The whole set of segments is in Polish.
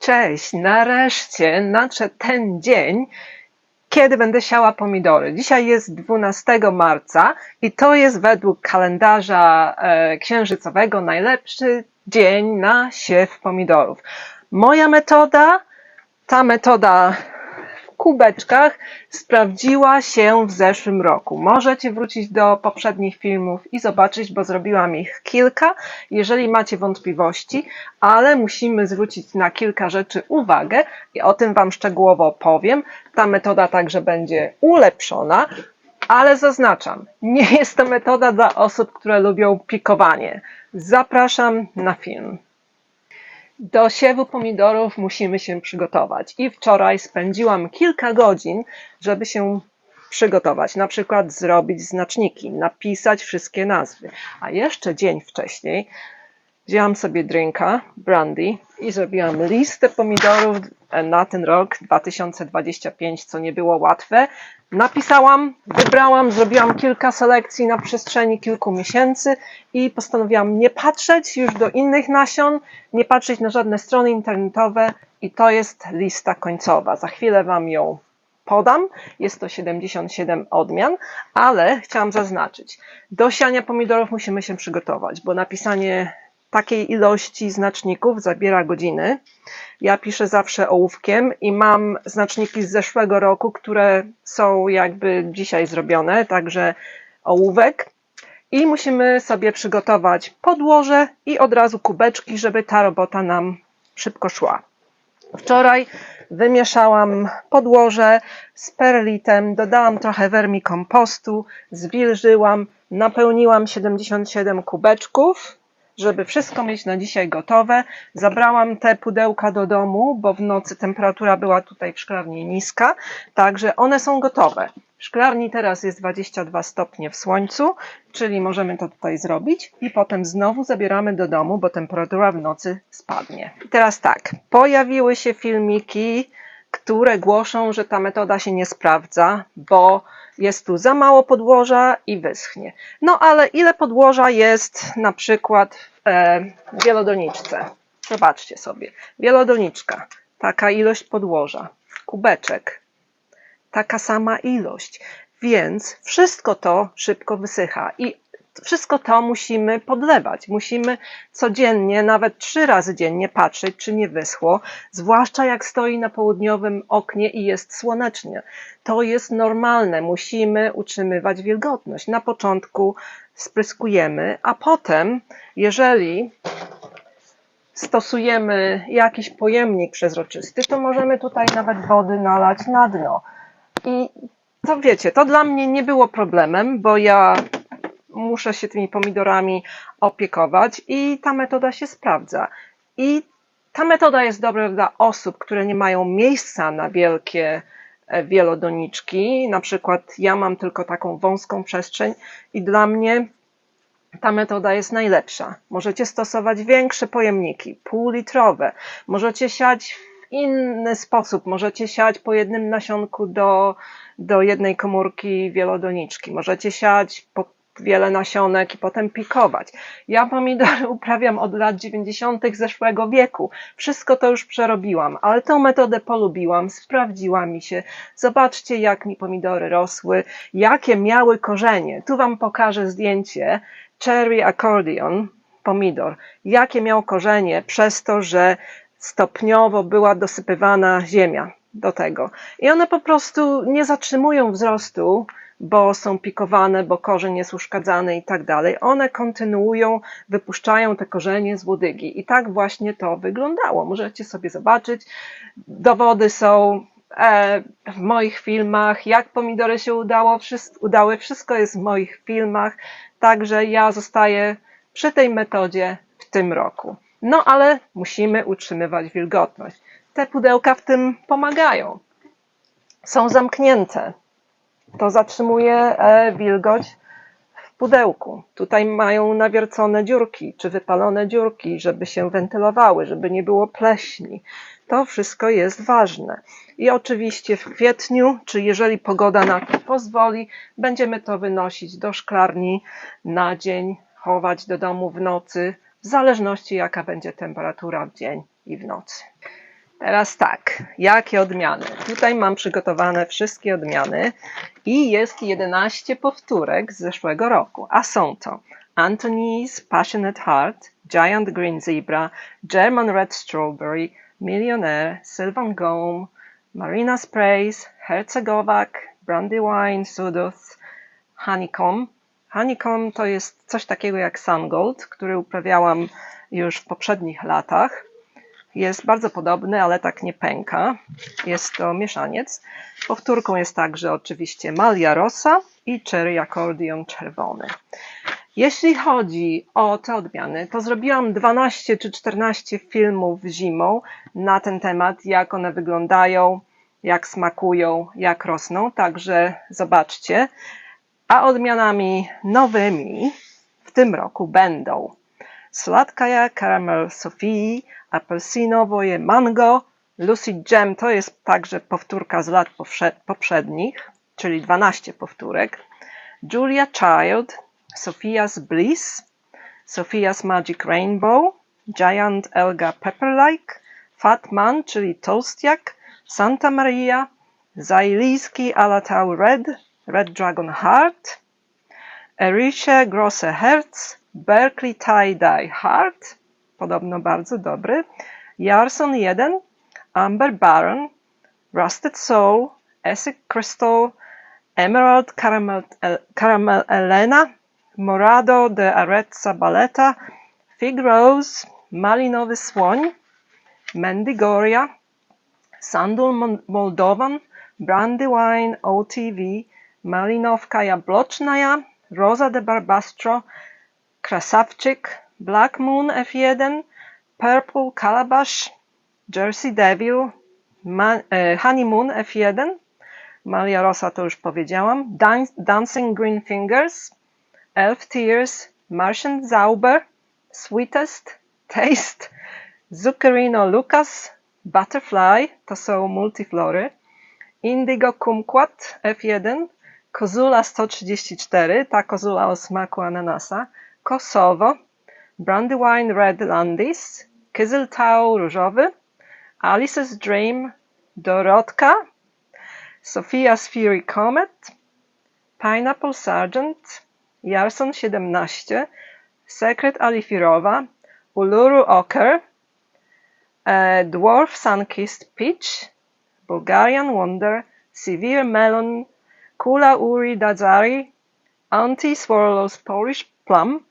Cześć, nareszcie nadszedł ten dzień, kiedy będę siała pomidory. Dzisiaj jest 12 marca i to jest według kalendarza księżycowego najlepszy dzień na siew pomidorów. Moja metoda, ta metoda w kubeczkach sprawdziła się w zeszłym roku. Możecie wrócić do poprzednich filmów i zobaczyć, bo zrobiłam ich kilka, jeżeli macie wątpliwości, ale musimy zwrócić na kilka rzeczy uwagę i o tym Wam szczegółowo opowiem. Ta metoda także będzie ulepszona, ale zaznaczam, nie jest to metoda dla osób, które lubią pikowanie. Zapraszam na film. Do siewu pomidorów musimy się przygotować i wczoraj spędziłam kilka godzin, żeby się przygotować, na przykład zrobić znaczniki, napisać wszystkie nazwy, a jeszcze dzień wcześniej wzięłam sobie drinka, brandy i zrobiłam listę pomidorów na ten rok 2025, co nie było łatwe. Napisałam, wybrałam, zrobiłam kilka selekcji na przestrzeni kilku miesięcy i postanowiłam nie patrzeć już do innych nasion, nie patrzeć na żadne strony internetowe i to jest lista końcowa. Za chwilę Wam ją podam. Jest to 77 odmian, ale chciałam zaznaczyć, do siania pomidorów musimy się przygotować, bo napisanie takiej ilości znaczników zabiera godziny. Ja piszę zawsze ołówkiem i mam znaczniki z zeszłego roku, które są jakby dzisiaj zrobione, także ołówek. I musimy sobie przygotować podłoże i od razu kubeczki, żeby ta robota nam szybko szła. Wczoraj wymieszałam podłoże z perlitem, dodałam trochę wermikompostu, zwilżyłam, napełniłam 77 kubeczków, żeby wszystko mieć na dzisiaj gotowe. Zabrałam te pudełka do domu, bo w nocy temperatura była tutaj w szklarni niska, także one są gotowe. W szklarni teraz jest 22 stopnie w słońcu, czyli możemy to tutaj zrobić i potem znowu zabieramy do domu, bo temperatura w nocy spadnie. I teraz tak, pojawiły się filmiki, które głoszą, że ta metoda się nie sprawdza, bo jest tu za mało podłoża i wyschnie. No ale ile podłoża jest na przykład w wielodoniczce? Zobaczcie sobie. Wielodoniczka, taka ilość podłoża, kubeczek, taka sama ilość, więc wszystko to szybko wysycha i wszystko to musimy podlewać. Musimy codziennie, nawet 3 razy dziennie patrzeć, czy nie wyschło, zwłaszcza jak stoi na południowym oknie i jest słonecznie. To jest normalne, musimy utrzymywać wilgotność. Na początku spryskujemy, a potem, jeżeli stosujemy jakiś pojemnik przezroczysty, to możemy tutaj nawet wody nalać na dno. I to wiecie, to dla mnie nie było problemem, bo ja muszę się tymi pomidorami opiekować i ta metoda się sprawdza. I ta metoda jest dobra dla osób, które nie mają miejsca na wielkie wielodoniczki. Na przykład ja mam tylko taką wąską przestrzeń i dla mnie ta metoda jest najlepsza. Możecie stosować większe pojemniki, półlitrowe. Możecie siać w inny sposób. Możecie siać po jednym nasionku do jednej komórki wielodoniczki. Możecie siać po wiele nasionek i potem pikować. Ja pomidory uprawiam od lat 90. zeszłego wieku. Wszystko to już przerobiłam, ale tę metodę polubiłam, sprawdziła mi się. Zobaczcie, jak mi pomidory rosły, jakie miały korzenie. Tu Wam pokażę zdjęcie Cherry Accordion, pomidor. Jakie miał korzenie przez to, że stopniowo była dosypywana ziemia do tego. I one po prostu nie zatrzymują wzrostu, bo są pikowane, bo korzeń jest uszkadzany i tak dalej. One kontynuują, wypuszczają te korzenie z łodygi. I tak właśnie to wyglądało. Możecie sobie zobaczyć. Dowody są w moich filmach, jak pomidory się udały. Wszystko jest w moich filmach. Także ja zostaję przy tej metodzie w tym roku. No ale musimy utrzymywać wilgotność. Te pudełka w tym pomagają. Są zamknięte. To zatrzymuje wilgoć w pudełku. Tutaj mają nawiercone dziurki, czy wypalone dziurki, żeby się wentylowały, żeby nie było pleśni. To wszystko jest ważne. I oczywiście w kwietniu, czy jeżeli pogoda na to pozwoli, będziemy to wynosić do szklarni na dzień, chować do domu w nocy, w zależności jaka będzie temperatura w dzień i w nocy. Teraz tak, jakie odmiany? Tutaj mam przygotowane wszystkie odmiany i jest 11 powtórek z zeszłego roku, a są to Anthony's Passionate Heart, Giant Green Zebra, German Red Strawberry, Millionaire, Sylvan Gome, Marina Sprays, Herzegowac, Brandywine, Sudus, Honeycomb. Honeycomb to jest coś takiego jak Sungold, który uprawiałam już w poprzednich latach. Jest bardzo podobny, ale tak nie pęka. Jest to mieszaniec. Powtórką jest także oczywiście Malia Rosa i Cherry Accordion czerwony. Jeśli chodzi o te odmiany, to zrobiłam 12 czy 14 filmów zimą na ten temat, jak one wyglądają, jak smakują, jak rosną, także zobaczcie. A odmianami nowymi w tym roku będą Sladkaja Caramel Sofii, apelsinowoje mango, Lucy Jam to jest także powtórka z lat poprzednich, czyli 12 powtórek, Julia Child, Sophia's Bliss, Sophia's Magic Rainbow, Giant Elga Pepperlike, Fat Man, czyli Tolstiak, Santa Maria, Zailijski Alatau Red, Red Dragon Heart, Eriche Grosse Herz, Berkeley Tie-Dye Heart, podobno bardzo dobry, Jarson 1, Amber Baron, Rusted Soul, Essig Crystal, Emerald Caramel Elena, Morado de Arezza Baleta, Fig Rose, Malinowy Słoń, Mendigoria, Sandul Moldovan, Brandywine OTV, Malinowka Jablocznaja, Rosa de Barbastro, Krasawczyk, Black Moon F1, Purple Calabash, Jersey Devil, Honeymoon F1, Malia Rosa to już powiedziałam, Dancing Green Fingers, Elf Tears, Martian Zauber, Sweetest, Taste, Zuccherino Lucas, Butterfly, to są multiflory, Indigo Kumquat F1, Kozula 134, ta kozula o smaku ananasa, Kosovo, Brandywine Red Landis, Kyseltau różowy, Alice's Dream Dorotka, Sophia's Fury Comet, Pineapple Sergeant, Jarson 17, Secret Alifirowa, Uluru Oker, Dwarf Sunkissed Peach, Bulgarian Wonder, Severe Melon, Kula Uri Dazari, Anti-Swirlow's Polish Plum,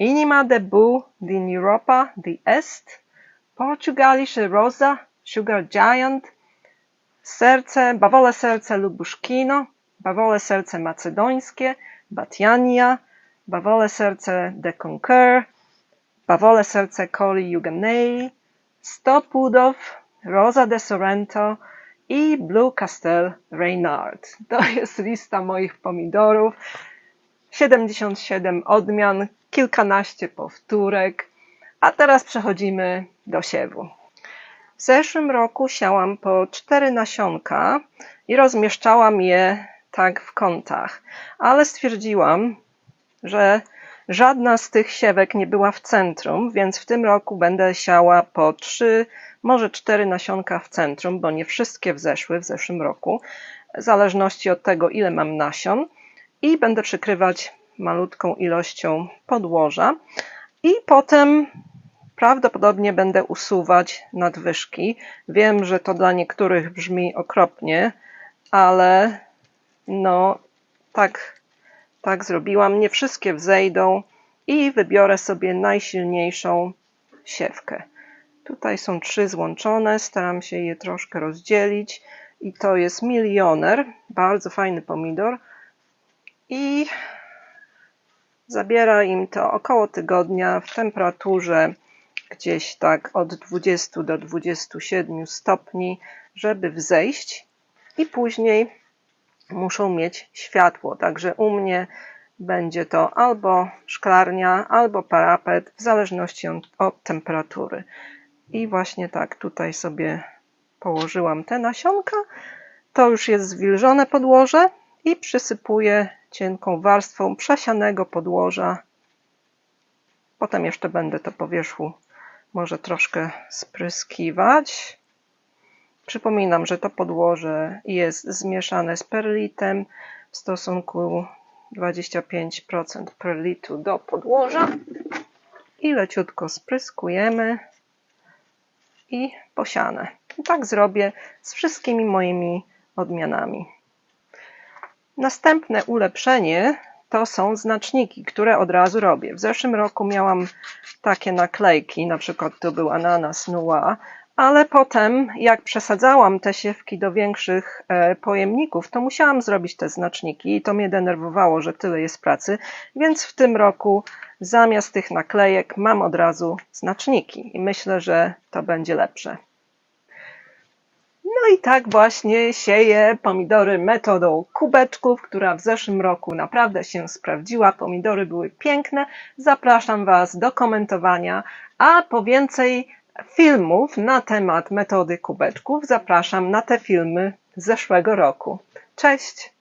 Inima de Bu din Europa di Est, Portugalische Rosa, Sugar Giant, Bawole serce Lubuszkino, Bawole serce macedońskie, Batiania, Bawole serce de Conquer, Bawole serce Coli Jugenei, 100 pudów, Rosa de Sorrento i Blue Castel Reynard. To jest lista moich pomidorów. 77 odmian, kilkanaście powtórek, a teraz przechodzimy do siewu. W zeszłym roku siałam po 4 nasionka i rozmieszczałam je tak w kątach, ale stwierdziłam, że żadna z tych siewek nie była w centrum, więc w tym roku będę siała po 3, może 4 nasionka w centrum, bo nie wszystkie wzeszły w zeszłym roku, w zależności od tego, ile mam nasion, i będę przykrywać malutką ilością podłoża i potem prawdopodobnie będę usuwać nadwyżki. Wiem, że to dla niektórych brzmi okropnie, ale no tak zrobiłam. Nie wszystkie wzejdą i wybiorę sobie najsilniejszą siewkę. Tutaj są 3 złączone, staram się je troszkę rozdzielić i to jest Millionaire, bardzo fajny pomidor i zabiera im to około tygodnia w temperaturze gdzieś tak od 20 do 27 stopni, żeby wzejść i później muszą mieć światło, także u mnie będzie to albo szklarnia, albo parapet, w zależności od temperatury. I właśnie tak tutaj sobie położyłam te nasionka, to już jest zwilżone podłoże i przysypuję cienką warstwą przesianego podłoża. Potem jeszcze będę to po wierzchu może troszkę spryskiwać. Przypominam, że to podłoże jest zmieszane z perlitem w stosunku 25% perlitu do podłoża i leciutko spryskujemy i posiane. I tak zrobię z wszystkimi moimi odmianami. Następne ulepszenie to są znaczniki, które od razu robię. W zeszłym roku miałam takie naklejki, na przykład tu był ananas Noir, ale potem jak przesadzałam te siewki do większych pojemników, to musiałam zrobić te znaczniki i to mnie denerwowało, że tyle jest pracy, więc w tym roku zamiast tych naklejek mam od razu znaczniki i myślę, że to będzie lepsze. No i tak właśnie sieję pomidory metodą kubeczków, która w zeszłym roku naprawdę się sprawdziła. Pomidory były piękne. Zapraszam Was do komentowania, a po więcej filmów na temat metody kubeczków zapraszam na te filmy z zeszłego roku. Cześć!